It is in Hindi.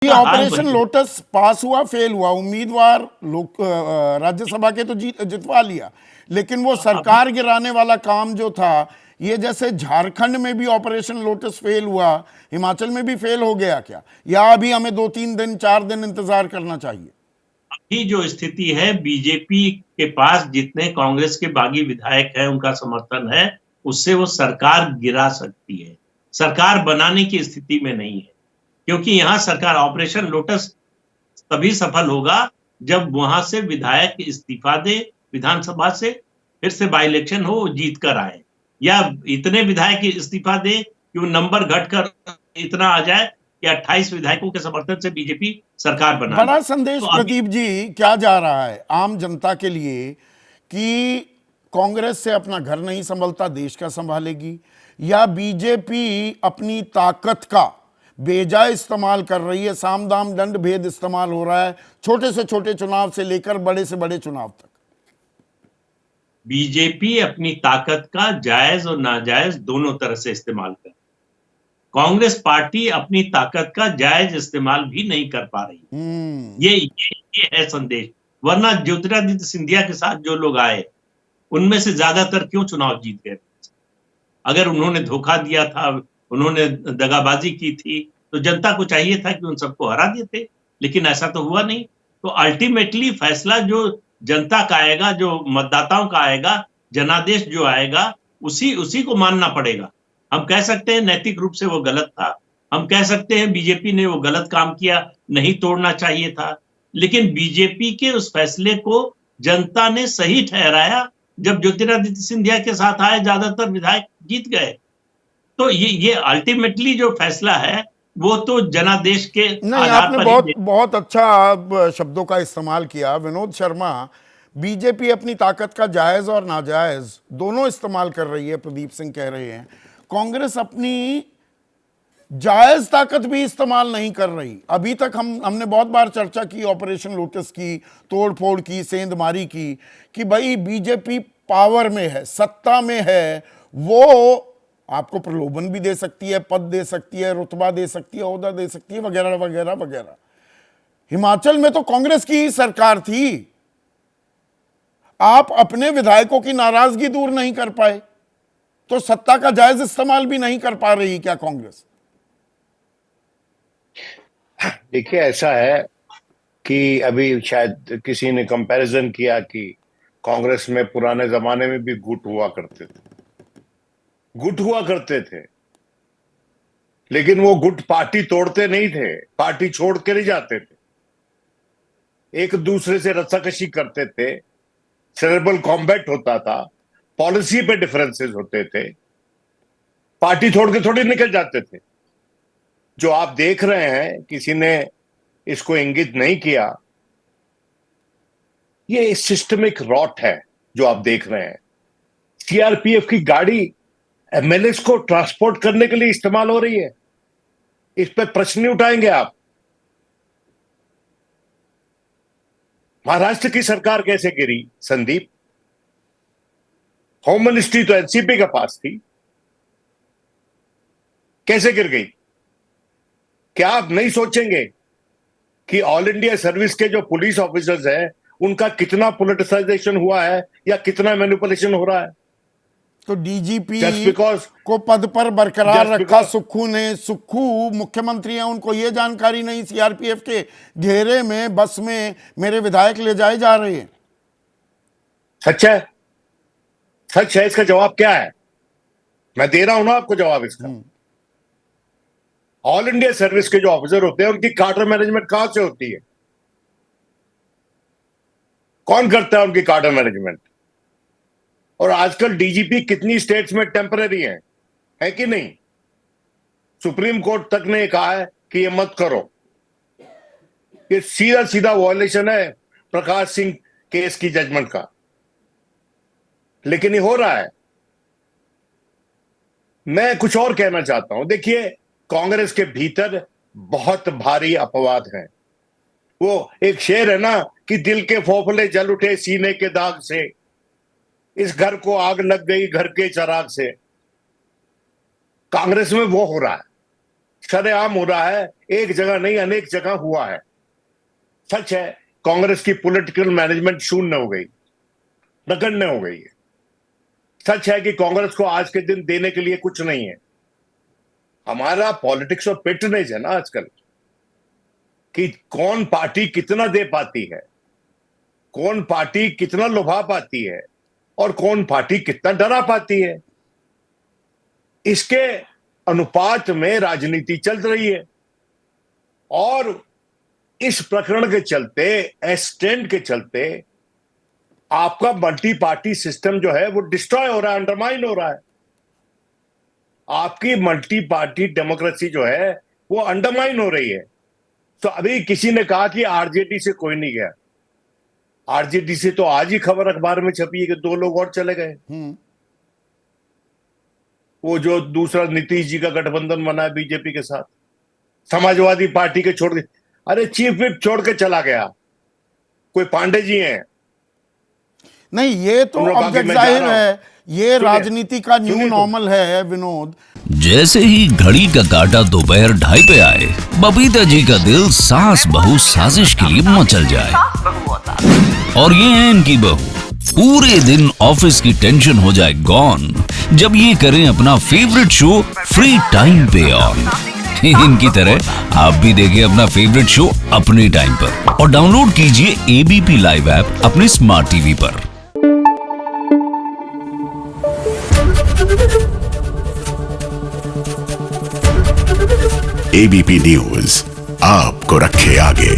ये ऑपरेशन लोटस पास हुआ, फेल हुआ, उम्मीदवार लोक राज्यसभा के तो जितवा लिया, लेकिन वो सरकार गिराने वाला काम जो था, ये जैसे झारखंड में भी ऑपरेशन लोटस फेल हुआ, हिमाचल में भी फेल हो गया क्या, या अभी हमें 2-3 दिन 4 दिन इंतजार करना चाहिए? अभी जो स्थिति है, बीजेपी के पास जितने कांग्रेस के बागी विधायक हैं, उनका समर्थन है, उससे वो सरकार गिरा सकती है। सरकार बनाने की स्थिति में नहीं है, क्योंकि यहाँ सरकार ऑपरेशन लोटस तभी सफल होगा जब वहां से विधायक इस्तीफा दे विधानसभा से, फिर से बाई इलेक्शन हो, जीत कर आए, या इतने विधायक इस्तीफा दे कि वो नंबर घटकर इतना आ जाए कि 28 विधायकों के समर्थन से बीजेपी सरकार बना ले। बड़ा संदेश तो अभी प्रदीप जी क्या जा रहा है आम जनता के लिए कि कांग्रेस से अपना घर नहीं संभलता, देश का संभालेगी, या बीजेपी अपनी ताकत का बेजाय इस्तेमाल कर रही है, साम दाम दंड भेद इस्तेमाल हो रहा है, छोटे से छोटे चुनाव से लेकर बड़े से बड़े चुनाव तक? बीजेपी अपनी ताकत का जायज और नाजायज दोनों तरह से इस्तेमाल कर, कांग्रेस पार्टी अपनी ताकत का जायज इस्तेमाल भी नहीं कर पा रही। ये है संदेश। वरना ज्योतिरादित्य सिंधिया के साथ जो लोग आए, उनमें से ज्यादातर क्यों चुनाव जीत गए? अगर उन्होंने धोखा दिया था, उन्होंने दगाबाजी की थी, तो जनता को चाहिए था कि उन सबको हरा देते, लेकिन ऐसा तो हुआ नहीं। तो अल्टीमेटली फैसला जो जनता का आएगा, जो मतदाताओं का आएगा, जनादेश जो आएगा, उसी को मानना पड़ेगा। हम कह सकते हैं नैतिक रूप से वो गलत था, हम कह सकते हैं बीजेपी ने वो गलत काम किया, नहीं तोड़ना चाहिए था, लेकिन बीजेपी के उस फैसले को जनता ने सही ठहराया। जब ज्योतिरादित्य सिंधिया के साथ आए, ज्यादातर विधायक जीत गए। तो ये अल्टीमेटली जो फैसला है, वो तो जनादेश के नहीं, आधार आपने पर बहुत ही। बहुत अच्छा शब्दों का इस्तेमाल किया विनोद शर्मा। बीजेपी अपनी ताकत का जायज और नाजायज दोनों इस्तेमाल कर रही है, प्रदीप सिंह कह रहे हैं। कांग्रेस अपनी जायज ताकत भी इस्तेमाल नहीं कर रही। अभी तक हमने बहुत बार चर्चा की, ऑपरेशन लोटस की, तोड़ फोड़ की, सेंधमारी की, कि भाई बीजेपी पावर में है, सत्ता में है, वो आपको प्रलोभन भी दे सकती है, पद दे सकती है, रुतबा दे सकती है, ओहदा दे सकती है, वगैरह वगैरह वगैरह। हिमाचल में तो कांग्रेस की ही सरकार थी, आप अपने विधायकों की नाराजगी दूर नहीं कर पाए, तो सत्ता का जायज इस्तेमाल भी नहीं कर पा रही क्या कांग्रेस? देखिए, ऐसा है कि अभी शायद किसी ने कंपैरिजन किया कि कांग्रेस में पुराने जमाने में भी गुट हुआ करते थे, लेकिन वो गुट पार्टी तोड़ते नहीं थे, पार्टी छोड़ के नहीं जाते थे, एक दूसरे से रस्साकशी करते थे, सेरेब्रल कॉम्बैट होता था, पॉलिसी पे डिफरेंसेस होते थे, पार्टी छोड़ के थोड़ी निकल जाते थे। जो आप देख रहे हैं, किसी ने इसको इंगित नहीं किया, ये सिस्टमिक रॉट है जो आप देख रहे हैं। सीआरपीएफ की गाड़ी एमएलए को ट्रांसपोर्ट करने के लिए इस्तेमाल हो रही है, इस पे प्रश्न नहीं उठाएंगे आप? महाराष्ट्र की सरकार कैसे गिरी संदीप? होम मिनिस्ट्री तो एनसीपी के पास थी, कैसे गिर गई? क्या आप नहीं सोचेंगे कि ऑल इंडिया सर्विस के जो पुलिस ऑफिसर्स हैं, उनका कितना पॉलिटिसाइजेशन हुआ है या कितना मैनिपुलेशन हो रहा है? तो डीजीपी because, को पद पर बरकरार रखा सुक्खू ने। सुक्खू मुख्यमंत्री हैं, उनको ये जानकारी नहीं सीआरपीएफ के घेरे में बस में मेरे विधायक ले जाए जा रहे हैं। सच है, सच है। इसका जवाब क्या है? मैं दे रहा हूं ना आपको जवाब इसका। ऑल इंडिया सर्विस के जो ऑफिसर होते हैं, उनकी कार्डर मैनेजमेंट कहां से होती है? कौन करता है उनकी कार्डर मैनेजमेंट? और आजकल डीजीपी कितनी स्टेट्स में टेम्पररी है कि नहीं? सुप्रीम कोर्ट तक ने कहा है कि ये मत करो। ये सीधा सीधा वॉयलेशन है प्रकाश सिंह केस की जजमेंट का, लेकिन ये हो रहा है। मैं कुछ और कहना चाहता हूं। देखिए, कांग्रेस के भीतर बहुत भारी अपवाद हैं। वो एक शेर है ना कि दिल के फोफले जल उठे सीने के दाग से, इस घर को आग लग गई घर के चराग से। कांग्रेस में वो हो रहा है। शरेआम हो रहा है, एक जगह नहीं अनेक जगह हुआ है। सच है कांग्रेस की पॉलिटिकल मैनेजमेंट शून्य हो गई, नगण्य हो गई है। सच है कि कांग्रेस को आज के दिन देने के लिए कुछ नहीं है। हमारा पॉलिटिक्स ऑफ पेट्रनेज है ना आजकल, कि कौन पार्टी कितना दे पाती है, कौन पार्टी कितना लुभा पाती है और कौन पार्टी कितना डरा पाती है। इसके अनुपात में राजनीति चल रही है और इस प्रकरण के चलते, स्टैंड के चलते आपका मल्टी पार्टी सिस्टम जो है वो डिस्ट्रॉय हो रहा है, अंडरमाइन हो रहा है। आपकी मल्टी पार्टी डेमोक्रेसी जो है वो अंडरमाइन हो रही है। तो अभी किसी ने कहा कि आरजेडी से कोई नहीं गया। आरजेडी से तो आज ही खबर अखबार में छपी है कि 2 लोग और चले गए। वो जो दूसरा नीतीश जी का गठबंधन बना है बीजेपी के साथ, समाजवादी पार्टी के छोड़ के, अरे चीफ विप छोड़ के चला गया। कोई पांडे जी हैं। नहीं, ये तो अब जाहिर है ये राजनीति का न्यू नॉर्मल है विनोद। जैसे ही घड़ी का काटा दोपहर 2:30 पे आए, बबीता जी का दिल सास बहू साजिश के लिए मचल जाए। और ये है इनकी बहू, पूरे दिन ऑफिस की टेंशन हो जाए गॉन जब ये करें अपना फेवरेट शो फ्री टाइम पे ऑन। इनकी तरह आप भी देखिए अपना फेवरेट शो अपने टाइम पर और डाउनलोड कीजिए एबीपी लाइव ऐप अपने स्मार्ट टीवी पर। एबीपी न्यूज आपको रखे आगे।